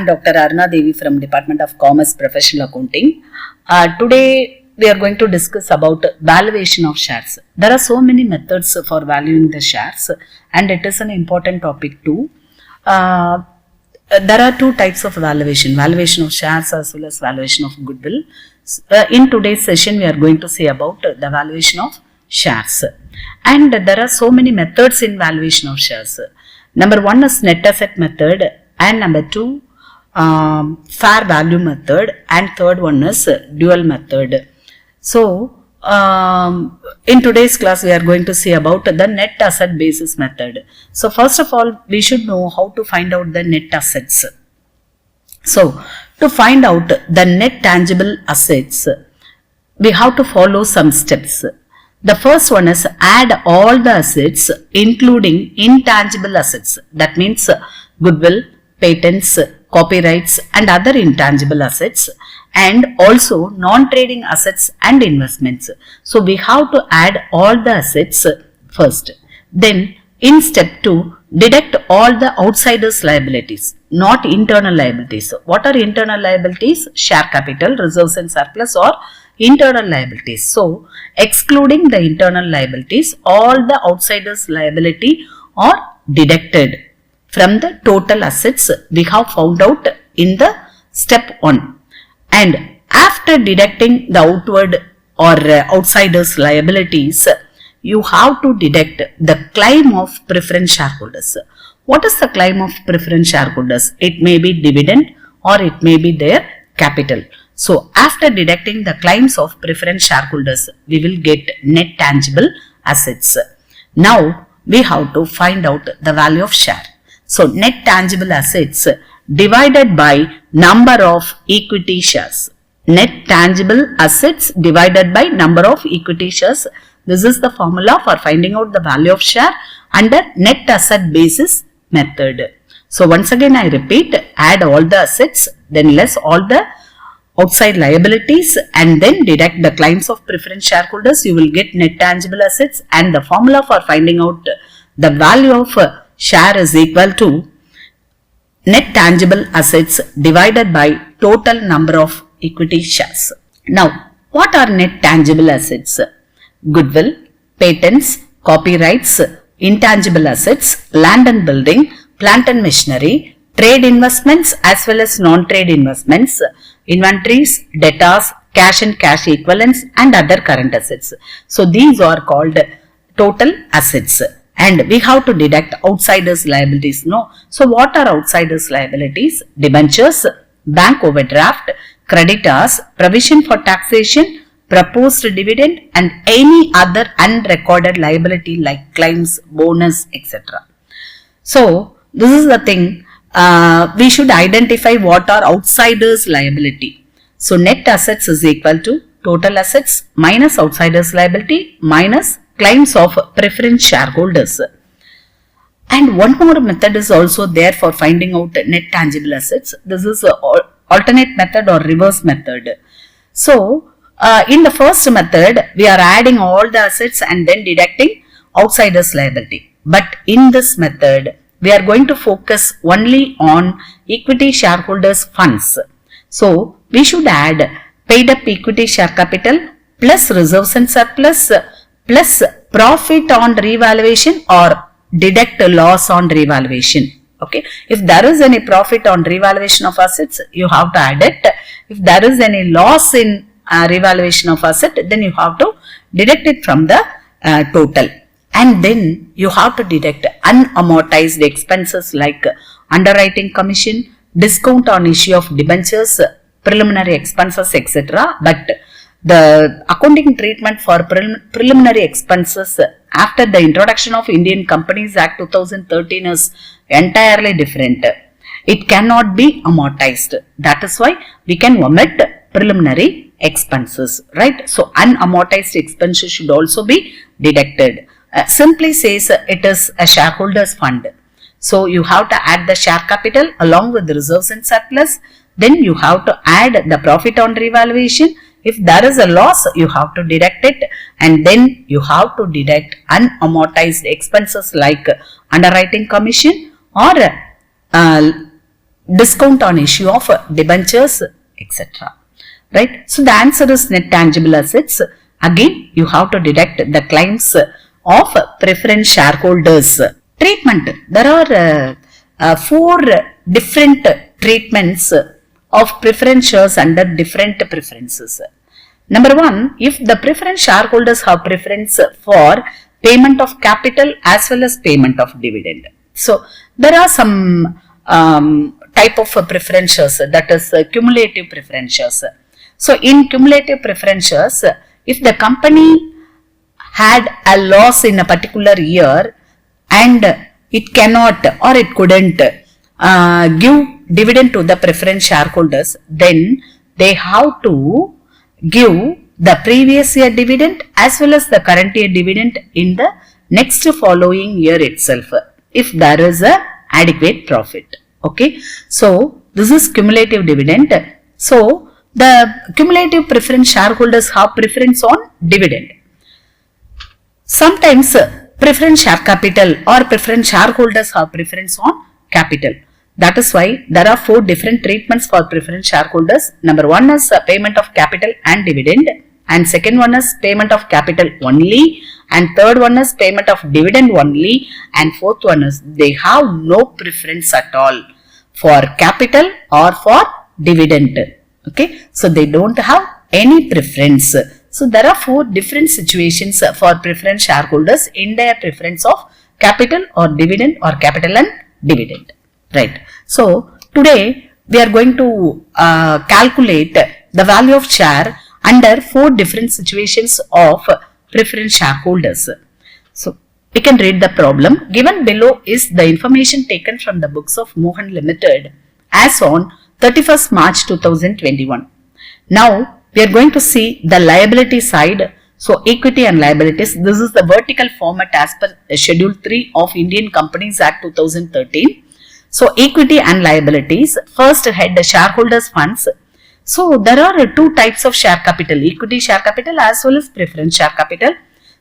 I'm Dr. Aruna Devi from Department of Commerce Professional Accounting. Today we are going to discuss about valuation of shares. There are so many methods for valuing the shares and it is an important topic too. There are two types of valuation of shares as well as valuation of goodwill. In today's session we are going to see about the valuation of shares. And there are so many methods in valuation of shares. Number one is net asset method, and number two fair value method, and third one is dual method. So in today's class we are going to see about the net asset basis method. So first of all we should know how to find out the net assets. So to find out the net tangible assets we have to follow some steps. The first one is add all the assets including intangible assets. That means goodwill, patents, copyrights and other intangible assets, and also non-trading assets and investments. So we have to add all the assets first. Then in step 2, deduct all the outsiders liabilities, not internal liabilities. What are internal liabilities? Share capital, reserves and surplus, or internal liabilities. So excluding the internal liabilities, all the outsiders liability are deducted from the total assets we have found out in the step 1. And after deducting the outward or outsiders liabilities, you have to deduct the claim of preference shareholders. What is the claim of preference shareholders? It may be dividend or it may be their capital. So after deducting the claims of preference shareholders, we will get net tangible assets. Now we have to find out the value of share. So net tangible assets divided by number of equity shares. Net tangible assets divided by number of equity shares. This is the formula for finding out the value of share under net asset basis method. So once again I repeat, add all the assets, then less all the outside liabilities, and then deduct the claims of preference shareholders. You will get net tangible assets, and the formula for finding out the value of share is equal to net tangible assets divided by total number of equity shares. Now what are net tangible assets? Goodwill, patents, copyrights, intangible assets, land and building, plant and machinery, trade investments as well as non-trade investments, inventories, debtors, cash and cash equivalents and other current assets. So these are called total assets, and we have to deduct outsiders liabilities. No. So what are outsiders liabilities? Debentures, bank overdraft, creditors, provision for taxation, proposed dividend and any other unrecorded liability like claims, bonus, etc. So this is the thing. We should identify what are outsiders liability. So net assets is equal to total assets minus outsiders liability minus claims of preference shareholders. And one more method is also there for finding out net tangible assets. This is alternate method or reverse method. So in the first method we are adding all the assets and then deducting outsiders liability. But in this method we are going to focus only on equity shareholders funds. So we should add paid up equity share capital plus reserves and surplus plus profit on revaluation or deduct loss on revaluation. Okay. If there is any profit on revaluation of assets, you have to add it. If there is any loss in revaluation of asset, then you have to deduct it from the total. And then you have to deduct unamortized expenses like underwriting commission, discount on issue of debentures, preliminary expenses, etc. But the accounting treatment for preliminary expenses after the introduction of Indian Companies Act 2013 is entirely different. It cannot be amortized. That is why we can omit preliminary expenses, right? So unamortized expenses should also be deducted. Simply says it is a shareholders fund. So you have to add the share capital along with the reserves and surplus. Then you have to add the profit on revaluation. If there is a loss, you have to deduct it, and then you have to deduct unamortized expenses like underwriting commission or discount on issue of debentures, etc. Right? So the answer is net tangible assets. Again, you have to deduct the claims of preference shareholders. Treatment. There are 4 different treatments of preference shares under different preferences. Number 1, if the preference shareholders have preference for payment of capital as well as payment of dividend. So there are some type of preference shares, that is cumulative preference shares. So in cumulative preference shares, if the company had a loss in a particular year and it cannot or it couldn't give dividend to the preference shareholders, then they have to give the previous year dividend as well as the current year dividend in the next following year itself, if there is a adequate profit. Okay, so this is cumulative dividend. So the cumulative preference shareholders have preference on dividend. Sometimes preference share capital or preference shareholders have preference on capital. That is why there are 4 different treatments for preference shareholders. Number 1 is payment of capital and dividend, and second one is payment of capital only, and third one is payment of dividend only, and fourth one is they have no preference at all for capital or for dividend. Okay, so they don't have any preference. So there are 4 different situations for preference shareholders in their preference of capital or dividend or capital and dividend. Right. So today we are going to calculate the value of share under 4 different situations of preference shareholders. So we can read the problem. Given below is the information taken from the books of Mohan Limited as on 31st March 2021. Now we are going to see the liability side. So equity and liabilities. This is the vertical format as per Schedule 3 of Indian Companies Act 2013. So equity and liabilities. First head, the shareholders funds. So there are 2 types of share capital, equity share capital as well as preference share capital.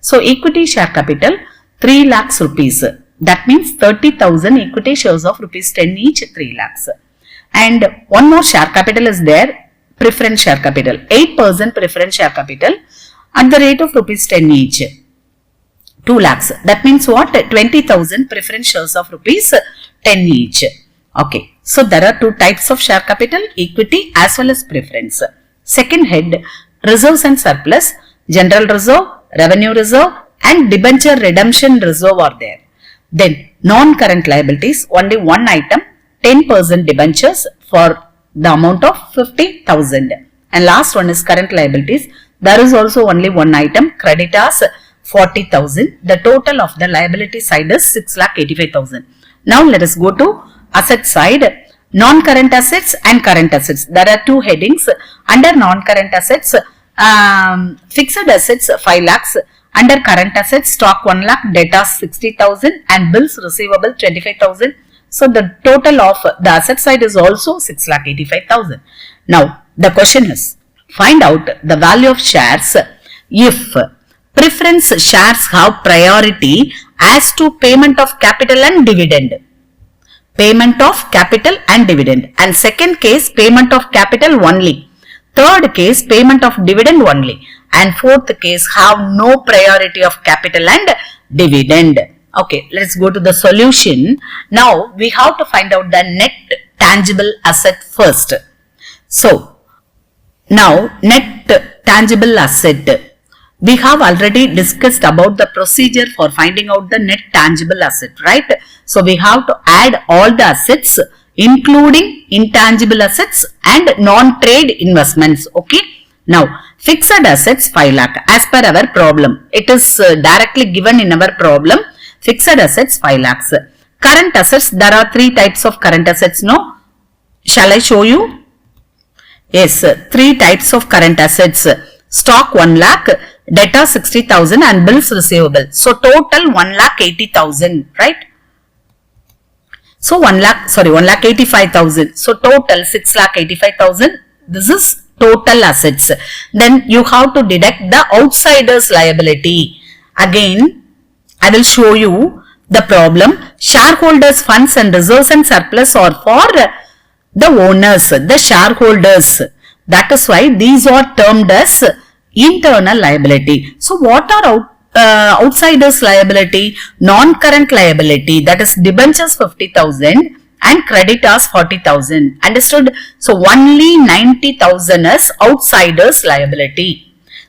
So equity share capital 3 lakhs rupees. That means 30,000 equity shares of rupees 10 each, 3 lakhs. And one more share capital is there, preference share capital, 8% preference share capital at the rate of rupees 10 each, 2 lakhs. That means what? 20,000 preference shares of rupees 10 each. Okay. So there are 2 types of share capital, equity as well as preference. Second head, reserves and surplus, general reserve, revenue reserve and debenture redemption reserve are there. Then non-current liabilities, only one item, 10% debentures for the amount of 50,000. And last one is current liabilities. There is also only one item, creditors 40,000. The total of the liability side is 6,85,000. Now let us go to asset side, non-current assets and current assets. There are 2 headings. Under non-current assets, fixed assets 5 lakhs. Under current assets, stock 1 lakh, debtors 60,000 and bills receivable 25,000. So the total of the asset side is also 6,85,000. Now the question is, find out the value of shares if preference shares have priority as to payment of capital and dividend. Payment of capital and dividend. And second case, payment of capital only. Third case, payment of dividend only. And fourth case, have no priority of capital and dividend. Okay, let's go to the solution. Now, we have to find out the net tangible asset first. So, now net tangible asset. We have already discussed about the procedure for finding out the net tangible asset, right? So, we have to add all the assets including intangible assets and non-trade investments, okay? Now, fixed assets 5 lakh as per our problem. It is directly given in our problem. Fixed assets 5 lakhs. Current assets, there are 3 types of current assets, no? Shall I show you? Yes, 3 types of current assets. Stock 1 lakh, debtor 60,000 and bills receivable. So total 1,80,000, right? So 1,85,000. So total 6,85,000. This is total assets. Then you have to deduct the outsiders liability. Again, I will show you the problem. Shareholders funds and reserves and surplus are for the owners, the shareholders. That is why these are termed as internal liability. So what are outsiders liability? Non-current liability, that is debentures 50,000 and creditors 40,000. Understood? So only 90,000 is outsiders liability.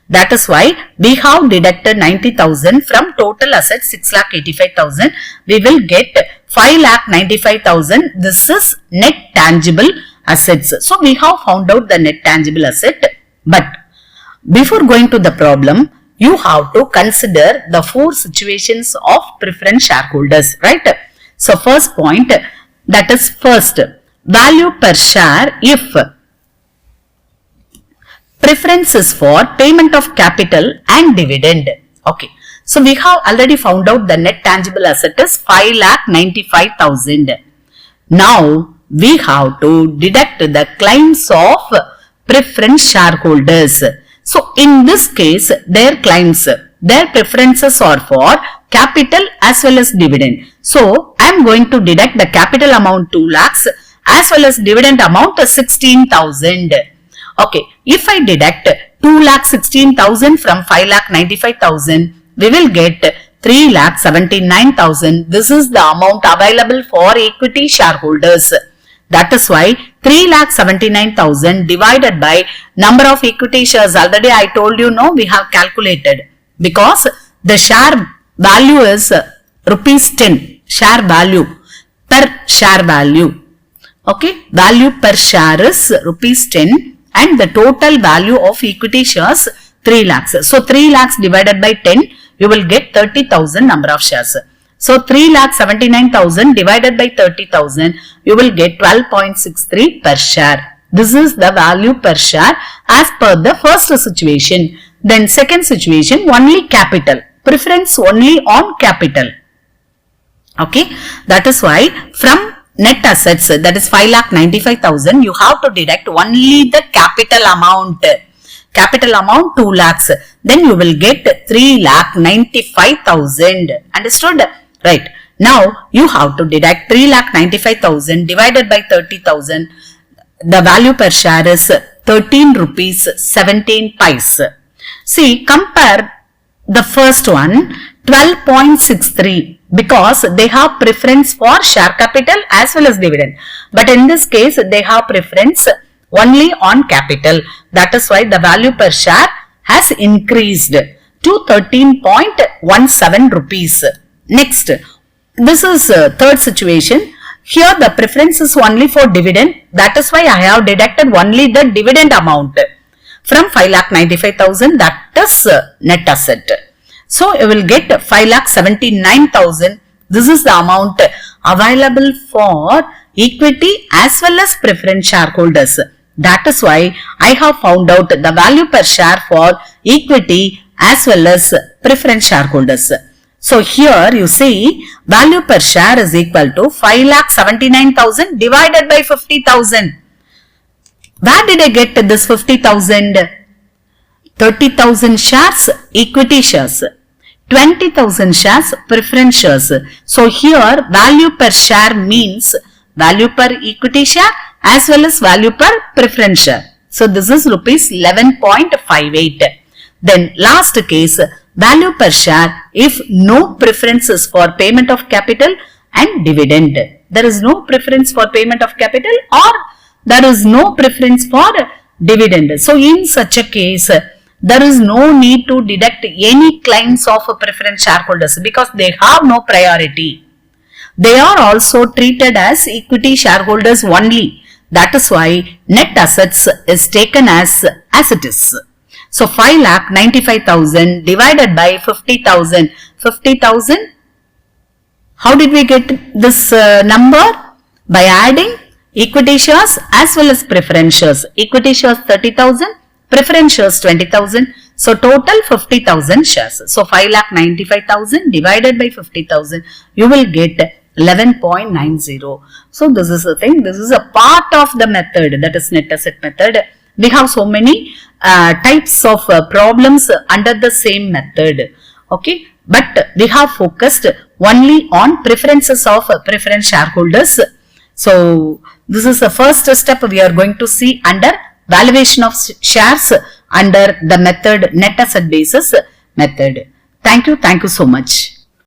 That is why we have deducted 90,000 from total assets 6,85,000. We will get 5,95,000. This is net tangible assets. So we have found out the net tangible asset. But before going to the problem, you have to consider the 4 situations of preference shareholders, right? So first point, that is first, value per share if preference is for payment of capital and dividend. Okay. So we have already found out the net tangible asset is 5,95,000. Now we have to deduct the claims of preference shareholders. So in this case, their claims, their preferences are for capital as well as dividend. So I am going to deduct the capital amount 2 lakhs as well as dividend amount 16,000. Okay, if I deduct 2,16,000 from 5,95,000, we will get 3,79,000. This is the amount available for equity shareholders. That is why 3,79,000 divided by number of equity shares. Already I told you, no, we have calculated because the share value is rupees 10. Share value per share value. Okay, value per share is rupees 10. And the total value of equity shares 3 lakhs. So 3 lakhs divided by 10, you will get 30,000 number of shares. So 3,79,000 divided by 30,000, you will get 12.63 per share. This is the value per share as per the first situation. Then second situation, only capital. Preference only on capital. Okay, that is why from net assets, that is 5,95,000, you have to deduct only the capital amount. Capital amount 2 lakhs. Then you will get 3,95,000. Understood? Right. Now you have to deduct 3,95,000 divided by 30,000. The value per share is 13 rupees 17 pice. See, compare the first one, 12.63. Because they have preference for share capital as well as dividend. But in this case, they have preference only on capital. That is why the value per share has increased to 13.17 rupees. Next, this is third situation. Here the preference is only for dividend. That is why I have deducted only the dividend amount from 5,95,000. That is net asset. So you will get 5,79,000. This is the amount available for equity as well as preference shareholders. That is why I have found out the value per share for equity as well as preference shareholders. So here you see value per share is equal to 5,79,000 divided by 50,000. Where did I get this 50,000? 30,000 shares equity shares. 20,000 shares preference shares. So here value per share means value per equity share as well as value per preference share. So this is rupees 11.58. Then last case, value per share if no preference is for payment of capital and dividend. There is no preference for payment of capital or there is no preference for dividend. So in such a case, there is no need to deduct any claims of preference shareholders because they have no priority. They are also treated as equity shareholders only. That is why net assets is taken as it is. So 5,95,000 divided by 50,000. 50,000. How did we get this number? By adding equity shares as well as preference shares. Equity shares 30,000. Preference shares 20,000. So total 50,000 shares. So 5,95,000 divided by 50,000. You will get 11.90. So this is the thing. This is a part of the method, that is net asset method. We have so many types of problems under the same method. Okay. But we have focused only on preferences of preference shareholders. So this is the first step we are going to see under valuation of shares under the method net asset basis method. Thank you so much.